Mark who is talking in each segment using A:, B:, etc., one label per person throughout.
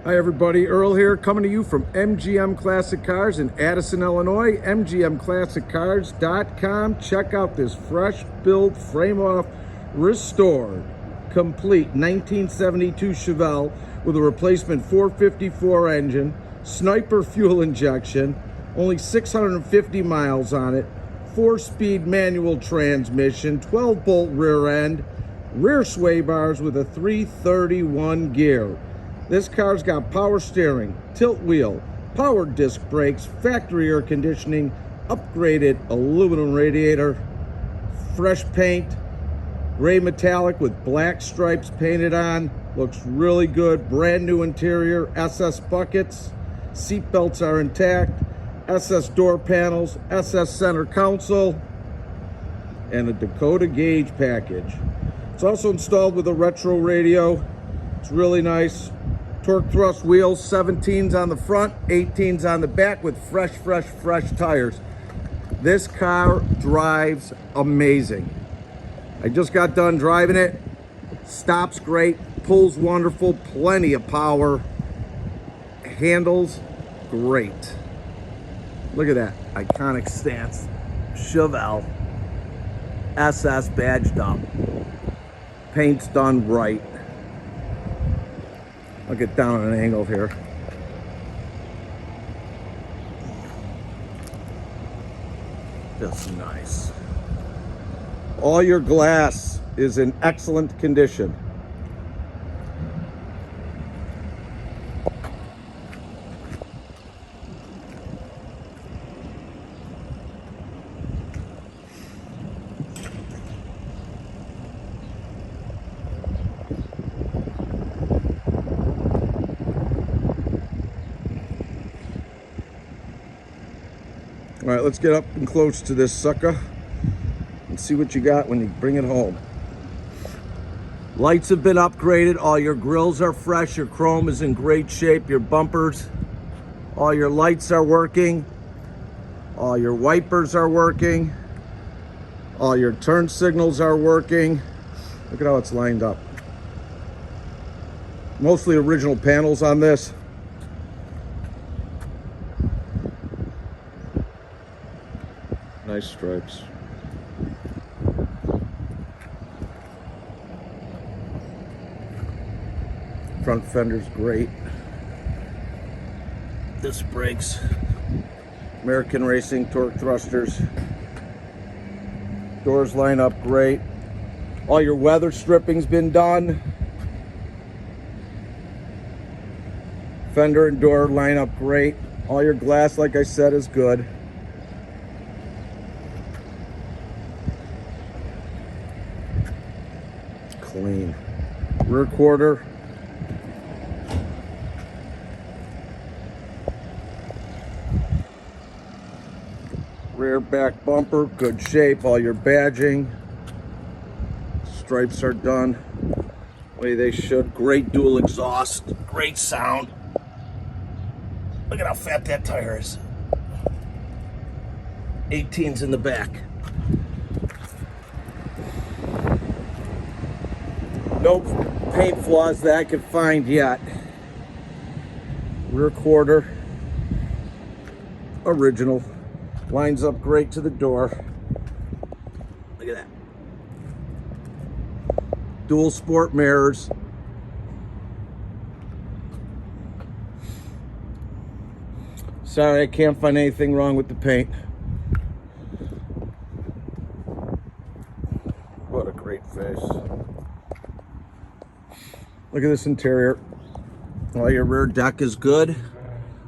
A: Hi everybody, Earl here, coming to you from MGM Classic Cars in Addison, Illinois, mgmclassiccars.com. Check out this fresh built, frame-off, restored, complete 1972 Chevelle with a replacement 454 engine, sniper fuel injection, only 650 miles on it, 4-speed manual transmission, 12-bolt rear end, rear sway bars with a 331 gear. This car's got power steering, tilt wheel, power disc brakes, factory air conditioning, upgraded aluminum radiator, fresh paint, gray metallic with black stripes painted on. Looks really good. Brand new interior, SS buckets, seat belts are intact, SS door panels, SS center console, and a Dakota gauge package. It's also installed with a retro radio. It's really nice. Torque thrust wheels, 17s on the front, 18s on the back with fresh tires. This car drives amazing. I just got done driving it. Stops great, pulls wonderful, plenty of power. Handles great. Look at that iconic stance. Chevelle, SS badged up. Paint's done right. I'll get down at an angle here. Just nice. All your glass is in excellent condition. All right, let's get up and close to this sucker and see what you got when you bring it home. Lights have been upgraded. All your grills are fresh. Your chrome is in great shape. Your bumpers, all your lights are working. All your wipers are working. All your turn signals are working. Look at how it's lined up. Mostly original panels on this. Nice stripes. Front fender's great. Disc brakes. American Racing torque thrusters. Doors line up great. All your weather stripping's been done. Fender and door line up great. All your glass, like I said, is good. Clean. Rear quarter. Rear back bumper, good shape. All your badging. Stripes are done the way they should. Great dual exhaust. Great sound. Look at how fat that tire is. 18's in the back. No paint flaws that I could find yet. Rear quarter, original. Lines up great to the door. Look at that. Dual sport mirrors. Sorry, I can't find anything wrong with the paint. What a great face. Look at this interior. All your rear deck is good.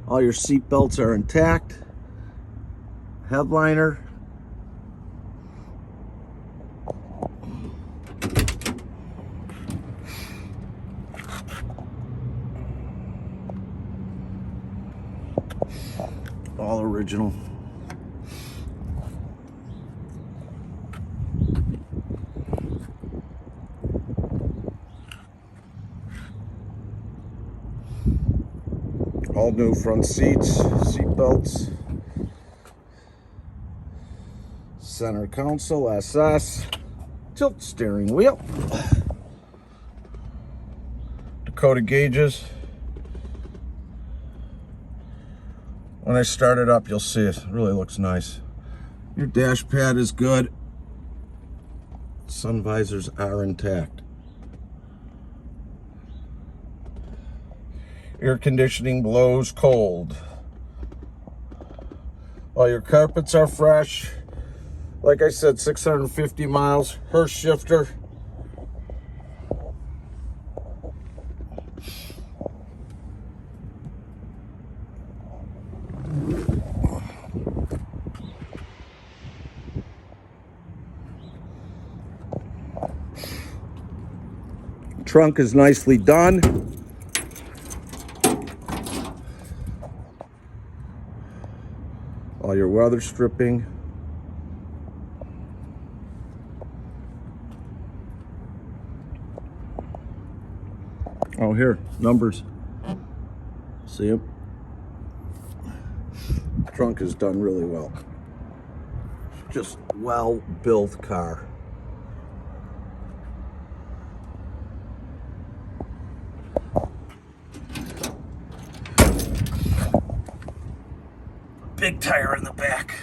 A: All your seat belts are intact. Headliner. All original. All new front seats, seat belts, center console, SS, tilt steering wheel, Dakota gauges, When I start it up, you'll see it really looks nice. Your dash pad is good. Sun visors are intact. Air conditioning blows cold. All your carpets are fresh. Like I said, 650 miles. Her shifter. Trunk is nicely done. All your weather stripping. Oh, here, numbers. See them? Trunk is done really well. Just well-built car. Big tire in the back.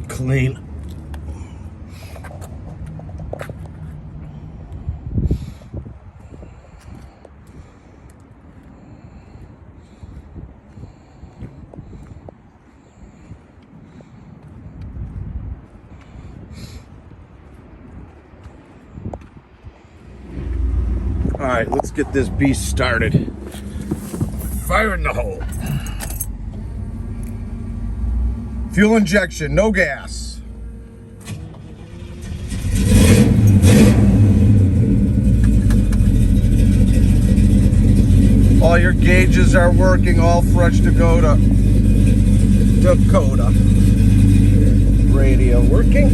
A: Clean. All right, let's get this beast started. Fire in the hole. Fuel injection, no gas. All your gauges are working, all fresh Dakota. Radio working.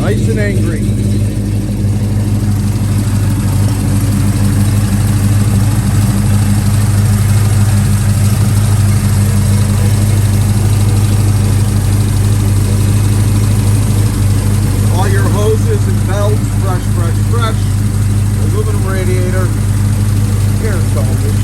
A: Nice and angry. All your hoses and belts, fresh. Aluminum radiator, air filters.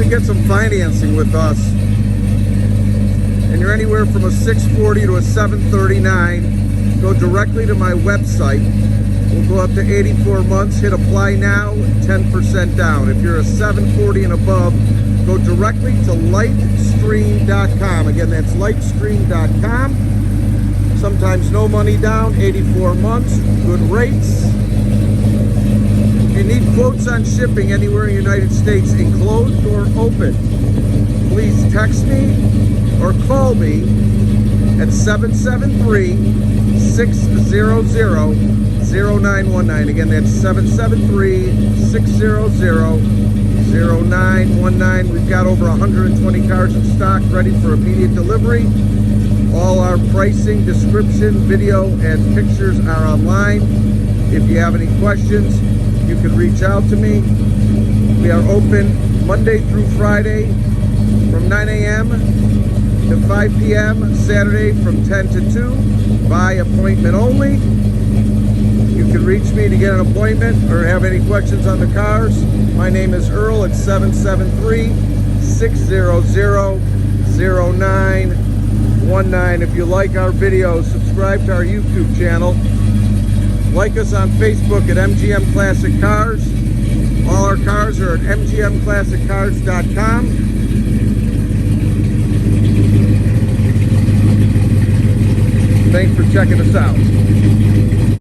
A: Get some financing with us and you're anywhere from a 640 to a 739, go directly to my website. We'll go up to 84 months, hit apply now, 10% down. If you're a 740 and above, go directly to lightstream.com. Again, that's lightstream.com. Sometimes no money down, 84 months, good rates. If you need quotes on shipping anywhere in the United States, enclosed or open, please text me or call me at 773-600-0919. Again, that's 773-600-0919. We've got over 120 cars in stock ready for immediate delivery. All our pricing, description, video, and pictures are online. If you have any questions, you can reach out to me. We are open Monday through Friday from 9 a.m. to 5 p.m. Saturday from 10 to 2 by appointment only. You can reach me to get an appointment or have any questions on the cars. My name is Earl at 773-600-0919. If you like our videos, subscribe to our YouTube channel. Like us on Facebook at MGM Classic Cars. All our cars are at mgmclassiccars.com. Thanks for checking us out.